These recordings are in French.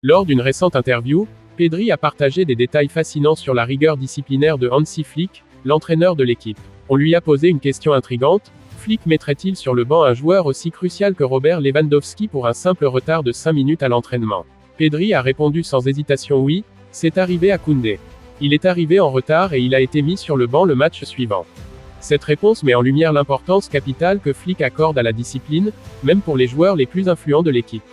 Lors d'une récente interview, Pedri a partagé des détails fascinants sur la rigueur disciplinaire de Hansi Flick, l'entraîneur de l'équipe. On lui a posé une question intrigante: Flick mettrait-il sur le banc un joueur aussi crucial que Robert Lewandowski pour un simple retard de 5 minutes à l'entraînement? Pedri a répondu sans hésitation oui, c'est arrivé à Koundé. Il est arrivé en retard et il a été mis sur le banc le match suivant. Cette réponse met en lumière l'importance capitale que Flick accorde à la discipline, même pour les joueurs les plus influents de l'équipe.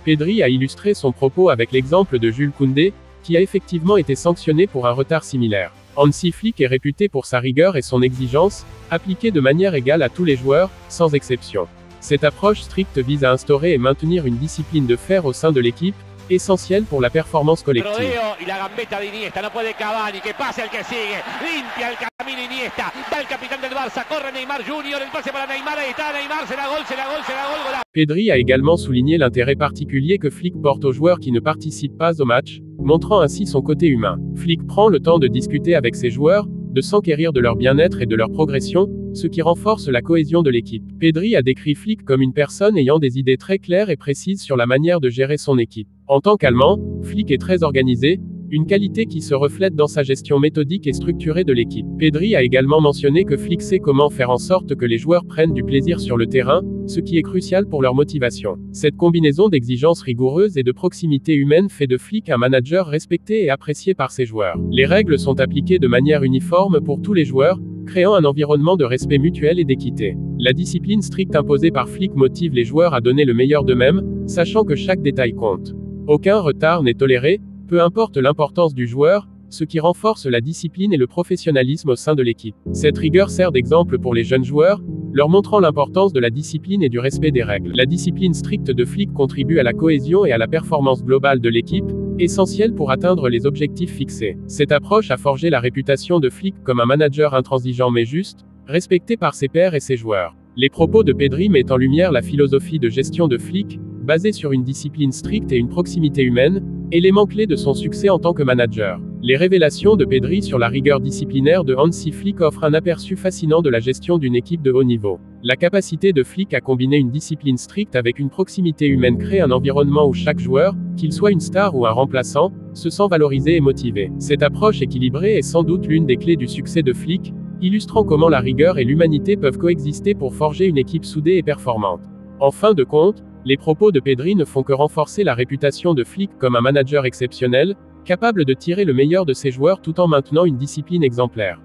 Pedri a illustré son propos avec l'exemple de Jules Koundé, qui a effectivement été sanctionné pour un retard similaire. Hansi Flick est réputé pour sa rigueur et son exigence, appliquée de manière égale à tous les joueurs, sans exception. Cette approche stricte vise à instaurer et maintenir une discipline de fer au sein de l'équipe, essentielle pour la performance collective. Rodeo y la gambeta de Iniesta, no puede Cavani, que pase el que sigue, limpia el camino Iniesta, va el capitán del Barça, corre Neymar Junior, el pase para Neymar, ahí está Neymar, c'est la gol, golazo. Pedri a également souligné l'intérêt particulier que Flick porte aux joueurs qui ne participent pas au match, montrant ainsi son côté humain. Flick prend le temps de discuter avec ses joueurs, de s'enquérir de leur bien-être et de leur progression, ce qui renforce la cohésion de l'équipe. Pedri a décrit Flick comme une personne ayant des idées très claires et précises sur la manière de gérer son équipe. En tant qu'Allemand, Flick est très organisé, une qualité qui se reflète dans sa gestion méthodique et structurée de l'équipe. Pedri a également mentionné que Flick sait comment faire en sorte que les joueurs prennent du plaisir sur le terrain, ce qui est crucial pour leur motivation. Cette combinaison d'exigences rigoureuses et de proximité humaine fait de Flick un manager respecté et apprécié par ses joueurs. Les règles sont appliquées de manière uniforme pour tous les joueurs, créant un environnement de respect mutuel et d'équité. La discipline stricte imposée par Flick motive les joueurs à donner le meilleur d'eux-mêmes, sachant que chaque détail compte. Aucun retard n'est toléré, peu importe l'importance du joueur, ce qui renforce la discipline et le professionnalisme au sein de l'équipe. Cette rigueur sert d'exemple pour les jeunes joueurs, leur montrant l'importance de la discipline et du respect des règles. La discipline stricte de Flick contribue à la cohésion et à la performance globale de l'équipe, essentielle pour atteindre les objectifs fixés. Cette approche a forgé la réputation de Flick comme un manager intransigeant mais juste, respecté par ses pairs et ses joueurs. Les propos de Pedri mettent en lumière la philosophie de gestion de Flick, basée sur une discipline stricte et une proximité humaine, élément clé de son succès en tant que manager. Les révélations de Pedri sur la rigueur disciplinaire de Hansi Flick offrent un aperçu fascinant de la gestion d'une équipe de haut niveau. La capacité de Flick à combiner une discipline stricte avec une proximité humaine crée un environnement où chaque joueur, qu'il soit une star ou un remplaçant, se sent valorisé et motivé. Cette approche équilibrée est sans doute l'une des clés du succès de Flick, illustrant comment la rigueur et l'humanité peuvent coexister pour forger une équipe soudée et performante. En fin de compte, les propos de Pedri ne font que renforcer la réputation de Flick comme un manager exceptionnel, capable de tirer le meilleur de ses joueurs tout en maintenant une discipline exemplaire.